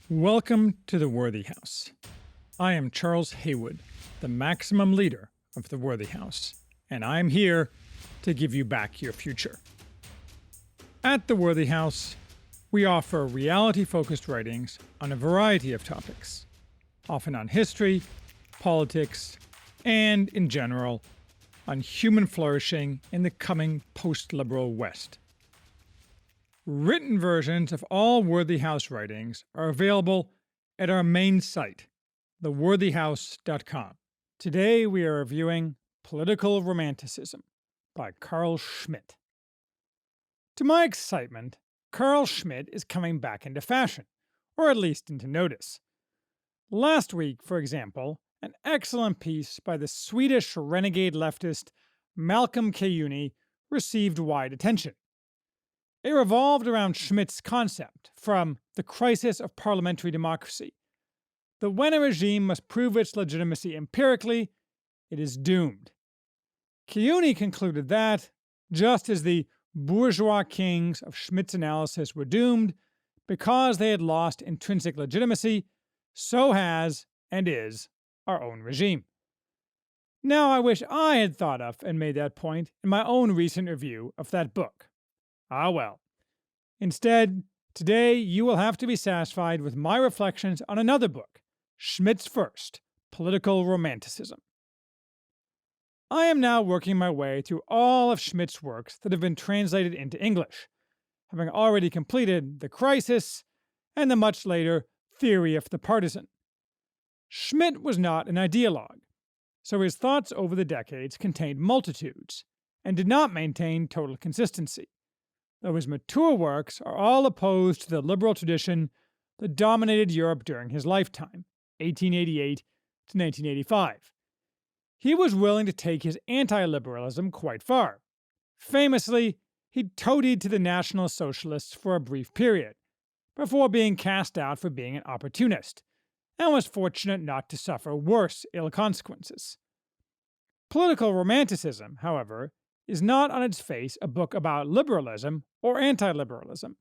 Welcome to the Worthy House. I am Charles Haywood, the maximum leader of the Worthy House, and I am here to give you back your future. At the Worthy House, we offer reality-focused writings on a variety of topics, often on history, politics, and, in general, on human flourishing in the coming post-liberal West. Written versions of all Worthy House writings are available at our main site, theworthyhouse.com. Today we are reviewing Political Romanticism by Carl Schmitt. To my excitement, Carl Schmitt is coming back into fashion, or at least into notice. Last week, for example, an excellent piece by the Swedish renegade leftist Malcolm Kyeyune received wide attention. It revolved around Schmitt's concept from the Crisis of Parliamentary Democracy that when a regime must prove its legitimacy empirically, it is doomed. Kyeyune concluded that, just as the bourgeois kings of Schmitt's analysis were doomed because they had lost intrinsic legitimacy, so has, and is, our own regime. Now I wish I had thought of and made that point in my own recent review of that book. Ah well. Instead, today you will have to be satisfied with my reflections on another book, Schmitt's first, Political Romanticism. I am now working my way through all of Schmitt's works that have been translated into English, having already completed The Crisis and the much later Theory of the Partisan. Schmitt was not an ideologue, so his thoughts over the decades contained multitudes and did not maintain total consistency, though his mature works are all opposed to the liberal tradition that dominated Europe during his lifetime, 1888 to 1985. He was willing to take his anti-liberalism quite far. Famously, he toadied to the National Socialists for a brief period, before being cast out for being an opportunist, and was fortunate not to suffer worse ill consequences. Political Romanticism, however, is not on its face a book about liberalism or anti-liberalism.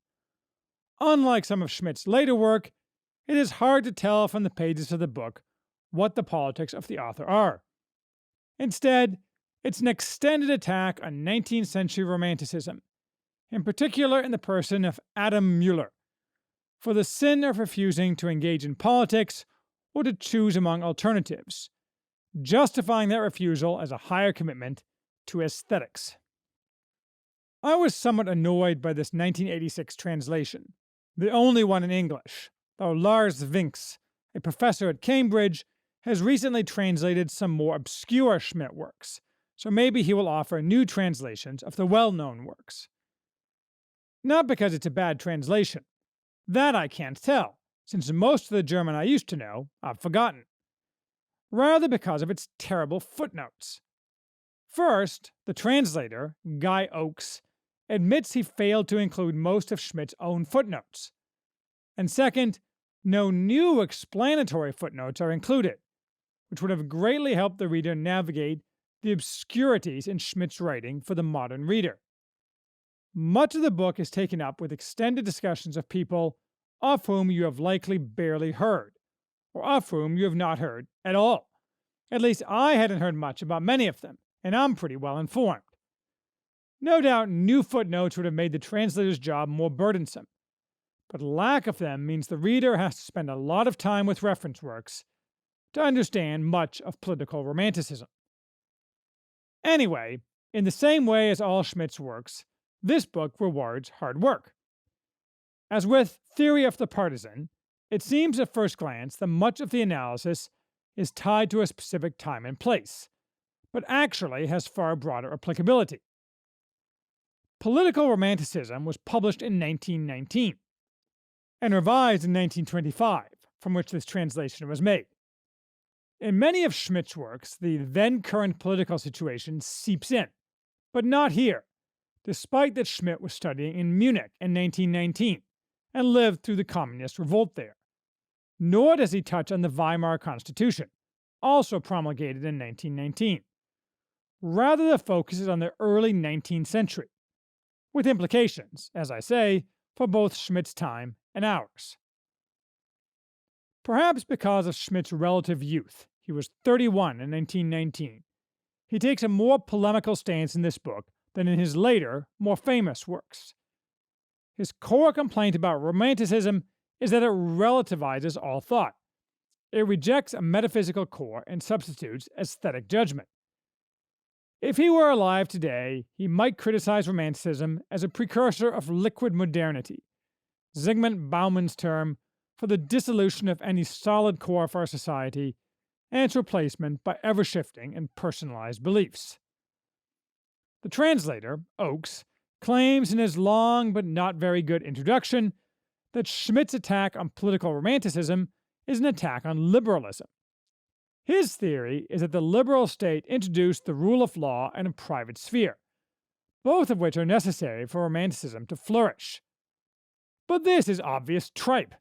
Unlike some of Schmitt's later work, it is hard to tell from the pages of the book what the politics of the author are. Instead, it's an extended attack on 19th century Romanticism, in particular in the person of Adam Mueller, for the sin of refusing to engage in politics or to choose among alternatives, justifying that refusal as a higher commitment to aesthetics. I was somewhat annoyed by this 1986 translation, the only one in English, though Lars Vinks, a professor at Cambridge, has recently translated some more obscure Schmitt works, so maybe he will offer new translations of the well-known works. Not because it's a bad translation. That I can't tell, since most of the German I used to know I've forgotten. Rather because of its terrible footnotes. First, the translator, Guy Oakes, admits he failed to include most of Schmitt's own footnotes. And second, no new explanatory footnotes are included, which would have greatly helped the reader navigate the obscurities in Schmitt's writing for the modern reader. Much of the book is taken up with extended discussions of people of whom you have likely barely heard, or of whom you have not heard at all. At least I hadn't heard much about many of them, and I'm pretty well informed. No doubt new footnotes would have made the translator's job more burdensome, but lack of them means the reader has to spend a lot of time with reference works to understand much of political romanticism. Anyway, in the same way as all Schmitt's works, this book rewards hard work. As with Theory of the Partisan, it seems at first glance that much of the analysis is tied to a specific time and place, but actually has far broader applicability. Political Romanticism was published in 1919, and revised in 1925, from which this translation was made. In many of Schmitt's works, the then-current political situation seeps in, but not here, despite that Schmitt was studying in Munich in 1919 and lived through the communist revolt there. Nor does he touch on the Weimar Constitution, also promulgated in 1919. Rather, the focus is on the early 19th century, with implications, as I say, for both Schmitt's time and ours. Perhaps because of Schmitt's relative youth, he was 31 in 1919, he takes a more polemical stance in this book than in his later, more famous works. His core complaint about Romanticism is that it relativizes all thought. It rejects a metaphysical core and substitutes aesthetic judgment. If he were alive today, he might criticize Romanticism as a precursor of liquid modernity, Zygmunt Bauman's term for the dissolution of any solid core of our society and its replacement by ever-shifting and personalized beliefs. The translator, Oakes, claims in his long but not very good introduction that Schmitt's attack on political Romanticism is an attack on liberalism. His theory is that the liberal state introduced the rule of law and a private sphere, both of which are necessary for Romanticism to flourish. But this is obvious tripe.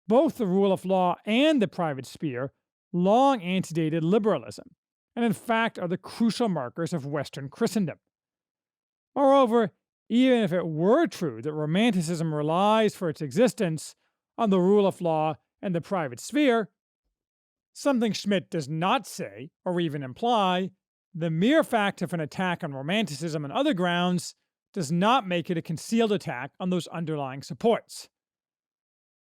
Both the rule of law and the private sphere long antedated liberalism, and in fact are the crucial markers of Western Christendom. Moreover, even if it were true that Romanticism relies for its existence on the rule of law and the private sphere, something Schmitt does not say or even imply, the mere fact of an attack on Romanticism and other grounds does not make it a concealed attack on those underlying supports.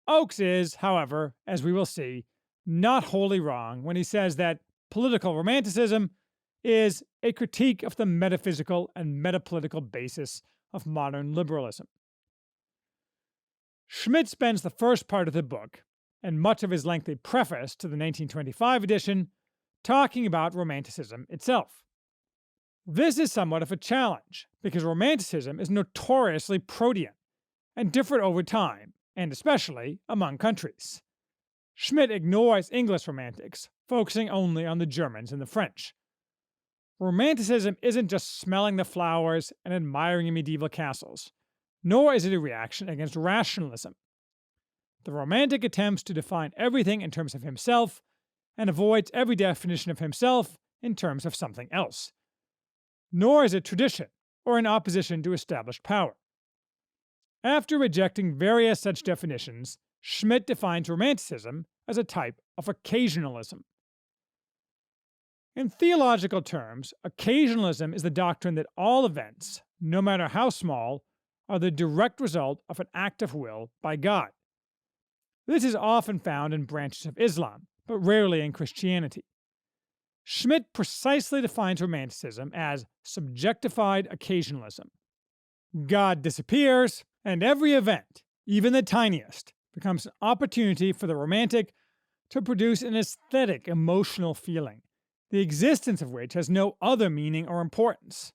Oakes is, however, as we will see, not wholly wrong when he says that political Romanticism is a critique of the metaphysical and metapolitical basis of modern liberalism. Schmitt spends the first part of the book, and much of his lengthy preface to the 1925 edition, talking about Romanticism itself. This is somewhat of a challenge, because Romanticism is notoriously protean and different over time, and especially among countries. Schmitt ignores English Romantics, focusing only on the Germans and the French. Romanticism isn't just smelling the flowers and admiring medieval castles, nor is it a reaction against rationalism. The Romantic attempts to define everything in terms of himself and avoids every definition of himself in terms of something else. Nor is it tradition or in opposition to established power. After rejecting various such definitions, Schmitt defines Romanticism as a type of occasionalism. In theological terms, occasionalism is the doctrine that all events, no matter how small, are the direct result of an act of will by God. This is often found in branches of Islam, but rarely in Christianity. Schmitt precisely defines Romanticism as subjectified occasionalism. God disappears, and every event, even the tiniest, becomes an opportunity for the Romantic to produce an aesthetic emotional feeling, the existence of which has no other meaning or importance.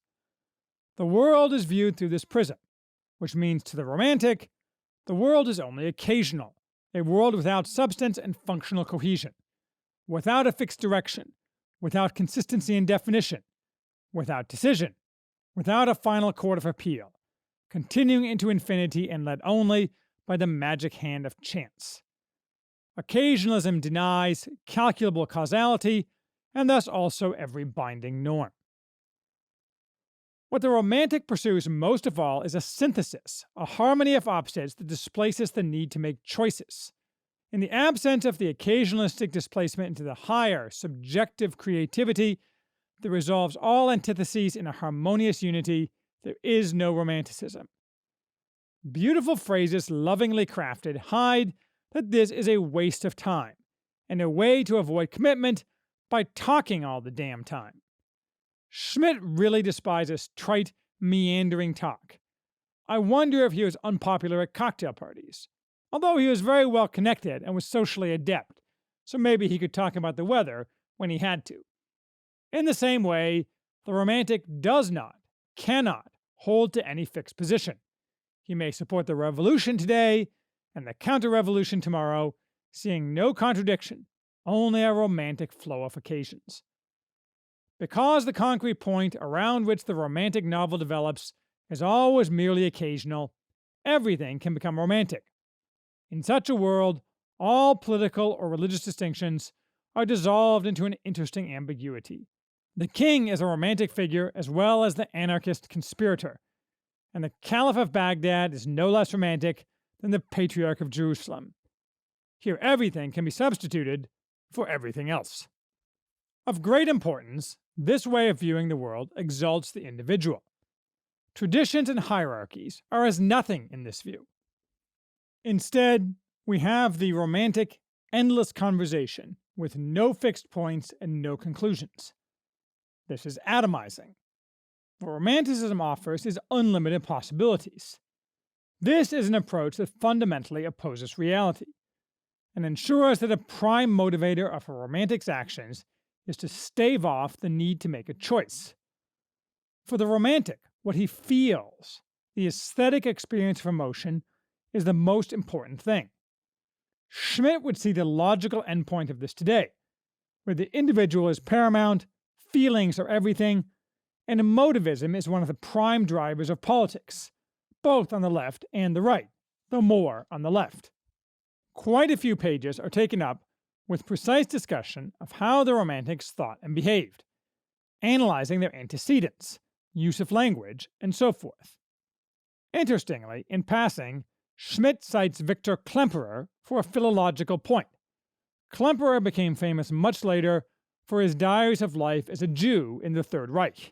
The world is viewed through this prism, which means to the Romantic, the world is only occasional, a world without substance and functional cohesion, without a fixed direction, without consistency and definition, without decision, without a final court of appeal, continuing into infinity and led only by the magic hand of chance. Occasionalism denies calculable causality and thus also every binding norm. What the Romantic pursues most of all is a synthesis, a harmony of opposites that displaces the need to make choices. In the absence of the occasionalistic displacement into the higher, subjective creativity that resolves all antitheses in a harmonious unity, there is no Romanticism. Beautiful phrases lovingly crafted hide that this is a waste of time, and a way to avoid commitment by talking all the damn time. Schmitt really despises trite, meandering talk. I wonder if he was unpopular at cocktail parties, although he was very well connected and was socially adept, so maybe he could talk about the weather when he had to. In the same way, the Romantic does not, cannot, hold to any fixed position. He may support the revolution today and the counter-revolution tomorrow, seeing no contradiction, only a romantic flow of occasions. Because the concrete point around which the Romantic novel develops is always merely occasional, everything can become romantic. In such a world, all political or religious distinctions are dissolved into an interesting ambiguity. The king is a romantic figure as well as the anarchist conspirator, and the Caliph of Baghdad is no less romantic than the Patriarch of Jerusalem. Here, everything can be substituted for everything else. Of great importance, this way of viewing the world exalts the individual. Traditions and hierarchies are as nothing in this view. Instead, we have the romantic, endless conversation with no fixed points and no conclusions. This is atomizing. What Romanticism offers is unlimited possibilities. This is an approach that fundamentally opposes reality and ensures that a prime motivator of a romantic's actions is to stave off the need to make a choice. For the romantic, what he feels, the aesthetic experience of emotion, is the most important thing. Schmitt would see the logical endpoint of this today, where the individual is paramount, feelings are everything, and emotivism is one of the prime drivers of politics, both on the left and the right, though more on the left. Quite a few pages are taken up with precise discussion of how the Romantics thought and behaved, analyzing their antecedents, use of language, and so forth. Interestingly, in passing, Schmitt cites Victor Klemperer for a philological point. Klemperer became famous much later for his diaries of life as a Jew in the Third Reich.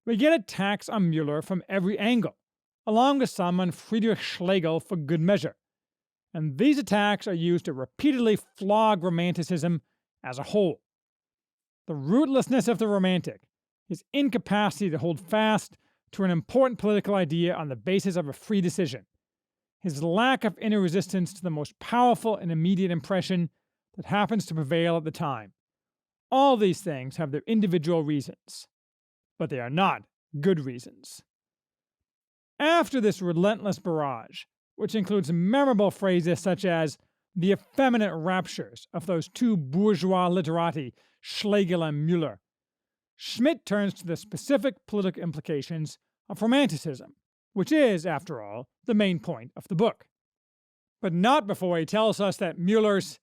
We get attacks on Müller from every angle, along with some on Friedrich Schlegel for good measure, and these attacks are used to repeatedly flog Romanticism as a whole. The rootlessness of the Romantic, his incapacity to hold fast to an important political idea on the basis of a free decision, his lack of inner resistance to the most powerful and immediate impression that happens to prevail at the time. All these things have their individual reasons, but they are not good reasons. After this relentless barrage, which includes memorable phrases such as the effeminate raptures of those two bourgeois literati, Schlegel and Müller, Schmitt turns to the specific political implications of Romanticism, which is, after all, the main point of the book. But not before he tells us that Müller's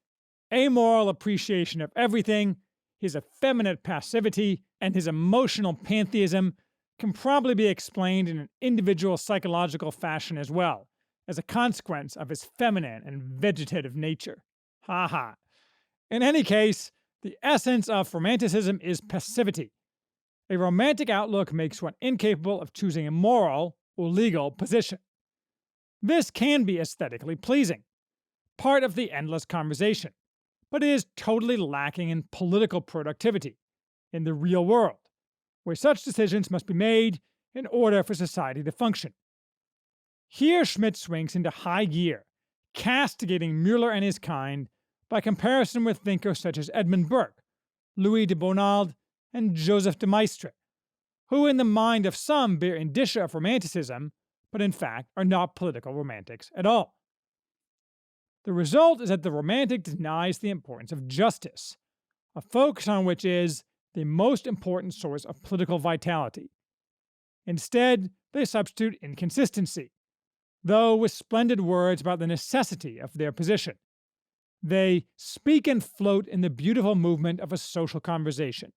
amoral appreciation of everything, his effeminate passivity, and his emotional pantheism can probably be explained in an individual psychological fashion as well, as a consequence of his feminine and vegetative nature. Ha ha. In any case, the essence of Romanticism is passivity. A romantic outlook makes one incapable of choosing a moral or legal position. This can be aesthetically pleasing, part of the endless conversation, but it is totally lacking in political productivity in the real world, where such decisions must be made in order for society to function. Here Schmitt swings into high gear, castigating Müller and his kind by comparison with thinkers such as Edmund Burke, Louis de Bonald, and Joseph de Maistre, who in the mind of some bear indicia of Romanticism, but in fact are not political romantics at all. The result is that the Romantic denies the importance of justice, a focus on which is the most important source of political vitality. Instead, they substitute inconsistency, though with splendid words about the necessity of their position. They speak and float in the beautiful movement of a social conversation.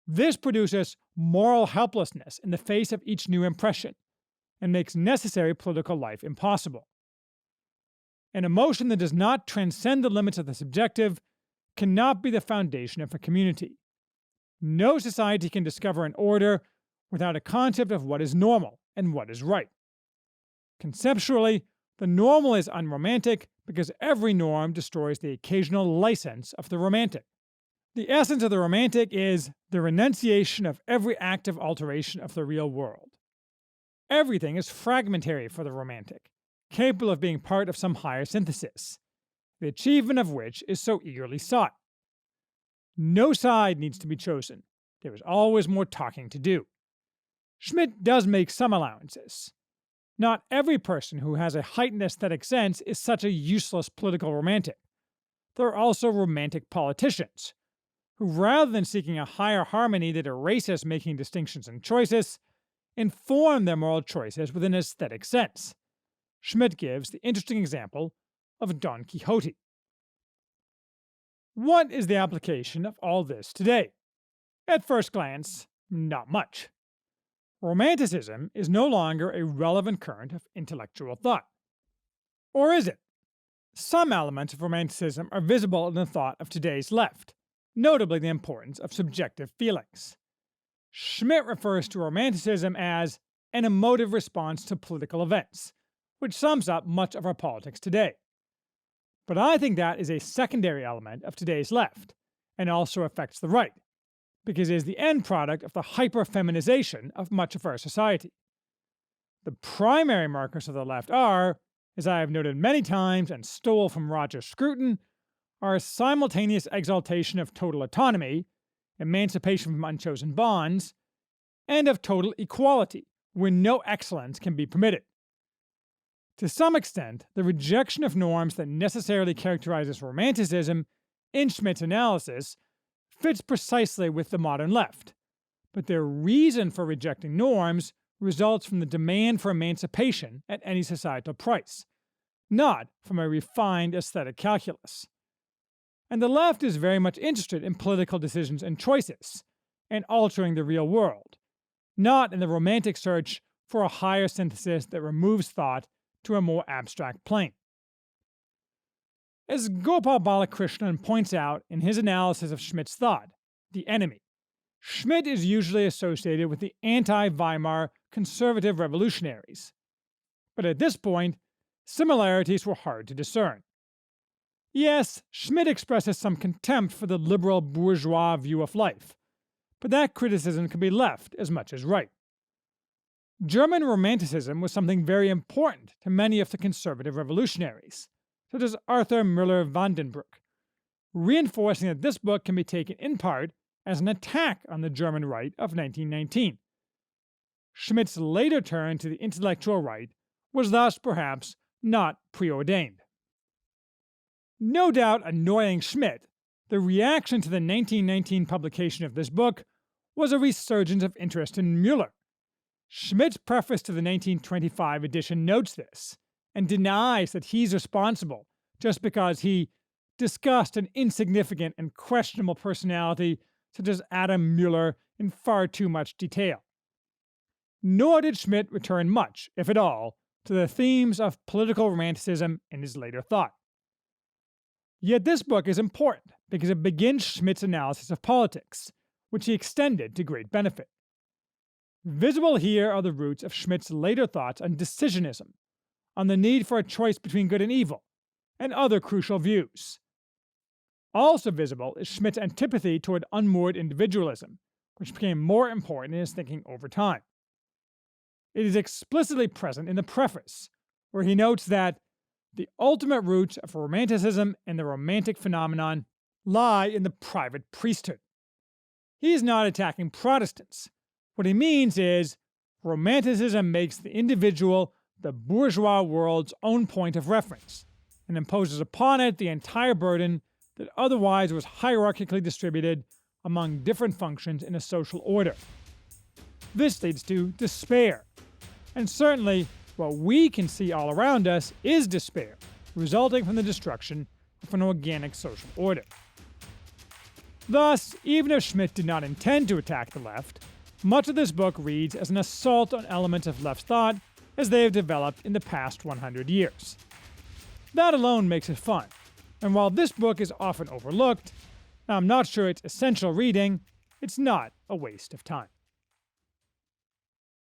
This produces moral helplessness in the face of each new impression, and makes necessary political life impossible. An emotion that does not transcend the limits of the subjective cannot be the foundation of a community. No society can discover an order without a concept of what is normal and what is right. Conceptually, the normal is unromantic because every norm destroys the occasional license of the romantic. The essence of the Romantic is the renunciation of every active alteration of the real world. Everything is fragmentary for the Romantic, capable of being part of some higher synthesis, the achievement of which is so eagerly sought. No side needs to be chosen. There is always more talking to do. Schmitt does make some allowances. Not every person who has a heightened aesthetic sense is such a useless political romantic. There are also romantic politicians, who, rather than seeking a higher harmony that erases making distinctions and choices, inform their moral choices with an aesthetic sense. Schmitt gives the interesting example of Don Quixote. What is the application of all this today? At first glance, not much. Romanticism is no longer a relevant current of intellectual thought. Or is it? Some elements of Romanticism are visible in the thought of today's left, notably the importance of subjective feelings. Schmitt refers to Romanticism as an emotive response to political events, which sums up much of our politics today. But I think that is a secondary element of today's left, and also affects the right, because it is the end product of the hyper-feminization of much of our society. The primary markers of the left are, as I have noted many times and stole from Roger Scruton, are a simultaneous exaltation of total autonomy, emancipation from unchosen bonds, and of total equality, where no excellence can be permitted. To some extent, the rejection of norms that necessarily characterizes Romanticism in Schmitt's analysis fits precisely with the modern left, but their reason for rejecting norms results from the demand for emancipation at any societal price, not from a refined aesthetic calculus. And the left is very much interested in political decisions and choices, and altering the real world, not in the romantic search for a higher synthesis that removes thought to a more abstract plane. As Gopal Balakrishnan points out in his analysis of Schmitt's thought, The Enemy, Schmitt is usually associated with the anti-Weimar conservative revolutionaries. But at this point, similarities were hard to discern. Yes, Schmitt expresses some contempt for the liberal bourgeois view of life, but that criticism can be left as much as right. German Romanticism was something very important to many of the conservative revolutionaries, such as Arthur Müller-Vandenbroek, reinforcing that this book can be taken in part as an attack on the German right of 1919. Schmitt's later turn to the intellectual right was thus perhaps not preordained. No doubt annoying Schmitt, the reaction to the 1919 publication of this book was a resurgence of interest in Müller. Schmitt's preface to the 1925 edition notes this, and denies that he's responsible just because he discussed an insignificant and questionable personality such as Adam Müller in far too much detail. Nor did Schmitt return much, if at all, to the themes of political romanticism in his later thought. Yet this book is important because it begins Schmitt's analysis of politics, which he extended to great benefit. Visible here are the roots of Schmitt's later thoughts on decisionism, on the need for a choice between good and evil, and other crucial views. Also visible is Schmitt's antipathy toward unmoored individualism, which became more important in his thinking over time. It is explicitly present in the preface, where he notes that the ultimate roots of Romanticism and the Romantic phenomenon lie in the private priesthood. He is not attacking Protestants. What he means is, Romanticism makes the individual the bourgeois world's own point of reference, and imposes upon it the entire burden that otherwise was hierarchically distributed among different functions in a social order. This leads to despair, and certainly what we can see all around us is despair, resulting from the destruction of an organic social order. Thus, even if Schmitt did not intend to attack the left, much of this book reads as an assault on elements of left thought as they have developed in the past 100 years. That alone makes it fun, and while this book is often overlooked, and I'm not sure it's essential reading, it's not a waste of time.